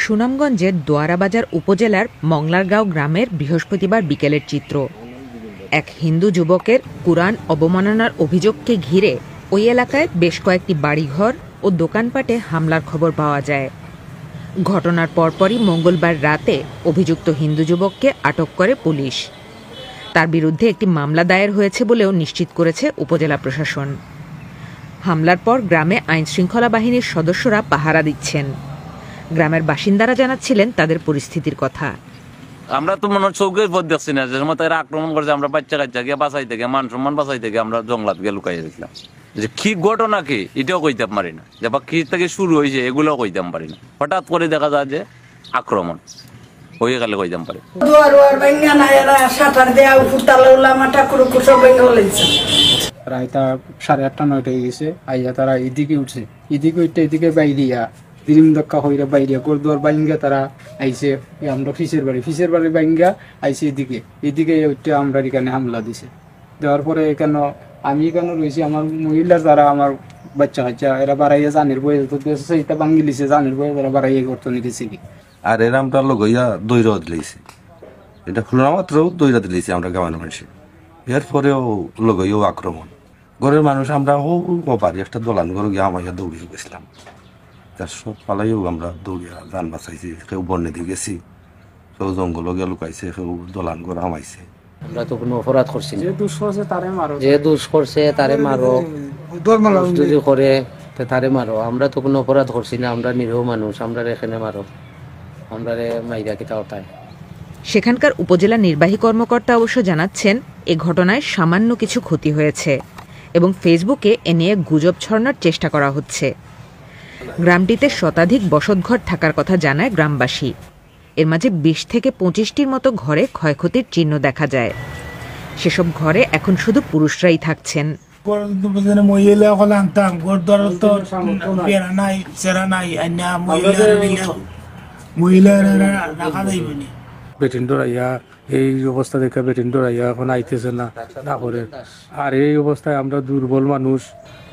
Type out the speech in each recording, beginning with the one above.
সুনামগঞ্জের দোয়ারাবাজার উপজেলার মংলারগাঁও গ্রামের বৃহস্পতিবার বিকেলের চিত্র। এক হিন্দু যুবকের কুরআন অবমাননার অভিযোগকে ঘিরে ওই এলাকায় বেশ কয়েকটি বাড়িঘর ও দোকানপাটে হামলার খবর পাওয়া যায়। ঘটনার পরপরই মঙ্গলবার রাতে অভিযুক্ত হিন্দু যুবককে আটক করে পুলিশ। তার বিরুদ্ধে একটি মামলা দায়ের হয়েছে বলেও নিশ্চিত করেছে উপজেলা প্রশাসন। হামলার পর গ্রামে আইনশৃঙ্খলা বাহিনীর সদস্যরা পাহারা দিচ্ছেন। গ্রামের বাসিন্দারা জানাচ্ছিলেন তাদের পরিস্থিতির কথা। আমরা তো মনে চৌকের পথ দেখছি না, যে সময় তারা আক্রমণ করছে আমরা বাচ্চা কাচ্চা গিয়ে বাঁচাই থেকে মান সম্মান বাঁচাই থেকে আমরা জঙ্গলাত গিয়ে লুকাই দিয়েছিলাম। যে কি ঘটনা কি এটাও কইতে পারি না, যে বা কি থেকে শুরু হয়েছে এগুলোও কইতে পারি না। হঠাৎ করে দেখা যায় যে আক্রমণ হয়ে গেলে কইতে পারি। প্রায় তা 8:30-9টায় গেছে, আইয়া তারা এদিকে উঠছে, এদিকে উঠতে এদিকে বাইরিয়া দিরিম দক্কা হইরা বাইরিয়া গোরদুয়ার বাইঙ্গা তারা আইসে আমরা ফিসের বাড়ি বাইঙ্গা আইসে এদিকে উঠতে আমরা এখানে হামলা দিছে। দেওয়ার পরে এখানে আমি এখানে রয়েছি, আমার মহিলার দ্বারা আমার বাচ্চা কাচ্চা এরা বাড়াইয়া জানের বয়ে এটা ভাঙ্গি লিছে, জানের বয়ে তারা বাড়াইয়া করতে নিতেছে কি আর এরা আমরা লগইয়া দৈরা দিলেছি, এটা খুলনা মাত্র দৈরা দিলেছি আমরা গ্রামের মানুষে। এরপরেও লগইও আক্রমণ ঘরের মানুষ আমরা বাড়ি একটা দোলান ঘর গিয়ে আমাকে দৌড়িয়ে গেছিলাম। তার সব পালাইও আমরা দৌড়িয়া যান বাঁচাইছি, কেউ বন্যে দিয়ে গেছি, কেউ জঙ্গল গিয়ে লুকাইছে, কেউ দোলান ঘর আমাইছে। আমরা তো কোনো অপরাধ করছি না, যে দুষ করছে তারে মারো, যে দুষ করছে তারে মারো, যদি করে তারে মারো। আমরা তো কোনো অপরাধ করছি না, আমরা নিরীহ মানুষ, আমরা এখানে মারো, আমরা মাইরা কিতা ওটাই। সেখানকার উপজেলা নির্বাহী কর্মকর্তা অবশ্য জানাচ্ছেন এ ঘটনায় সামান্য কিছু ক্ষতি হয়েছে এবং ফেসবুকে এ নিয়ে গুজব ছড়ানোর চেষ্টা করা হচ্ছে। গ্রামটিতে শতাধিক বসতঘর থাকার কথা জানায় গ্রামবাসী। এর মাঝে 20 থেকে 25টির মতো ঘরে ক্ষয়ক্ষতির চিহ্ন দেখা যায়। সেসব ঘরে এখন শুধু পুরুষরাই থাকছেন। বেটিন্ডর আইয়া এই অবস্থা দেখে বেটিন্ডর আইয়া এখন আইতেছে না না করে। আর এই অবস্থায় আমরা দুর্বল মানুষ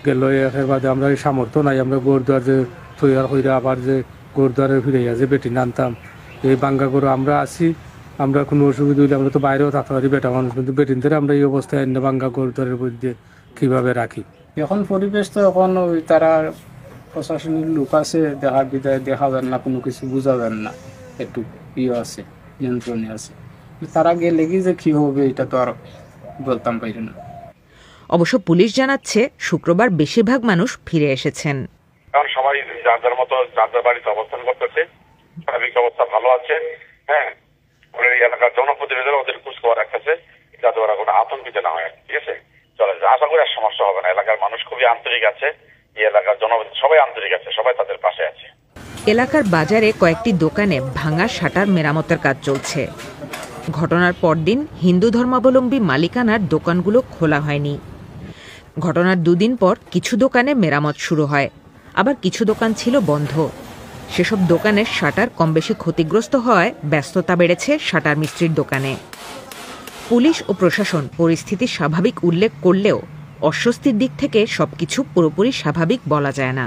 গেল এর বাদে আমরা সামর্থ্য নাই, আমরা গোরদুয়ার যে তৈয়ার হইরা আবার যে গোরদুয়ারে ফিরাইয়া যে বেটিন আনতাম, এই বাঙ্গা করে আমরা আছি। আমরা কোনো অসুবিধা হইলে আমরা তো বাইরেও থাকতে পারি বেটা মানুষ, কিন্তু বেটিনদের আমরা এই অবস্থায় বাঙ্গা গোরদুয়ারের মধ্যে কিভাবে রাখি। এখন পরিবেশ তো এখন ওই তারা প্রশাসনিক লোক আছে, দেখার বিদায় দেখা যান না, কোনো কিছু বোঝা যান না, একটু ইয়ে আছে, নিয়ন্ত্রণে আছে। তারা গেলে কি যে কি হবে এটা তো আর বলতাম পারি না। অবশ্য পুলিশ জানাচ্ছে শুক্রবার বেশিরভাগ মানুষ ফিরে এসেছেন। কারণ সবাই যার যার মতো যার যার বাড়িতে অবস্থান করতেছে, স্বাভাবিক অবস্থা ভালো আছে। হ্যাঁ, এই এলাকার জনপ্রতিনিধিরা ওদের খোঁজ খবর রাখতেছে যাতে ওরা কোনো আতঙ্কিত না হয়। ঠিক আছে, চলে আশা করি আর সমস্যা হবে না। এলাকার মানুষ খুবই আন্তরিক আছে, এই এলাকার সবাই আন্তরিক আছে, সবাই তাদের পাশে আছে। এলাকার বাজারে কয়েকটি দোকানে ভাঙা শাটার মেরামতের কাজ চলছে। ঘটনার পরদিন হিন্দু ধর্মাবলম্বী মালিকানার দোকানগুলো খোলা হয়নি। ঘটনার 2 দিন পর কিছু দোকানে মেরামত শুরু হয়, আবার কিছু দোকান ছিল বন্ধ। সেসব দোকানের শাটার কম বেশি ক্ষতিগ্রস্ত হওয়ায় ব্যস্ততা বেড়েছে শাটার মিস্ত্রির দোকানে। পুলিশ ও প্রশাসন পরিস্থিতি স্বাভাবিক উল্লেখ করলেও অস্বস্তির দিক থেকে সবকিছু পুরোপুরি স্বাভাবিক বলা যায় না।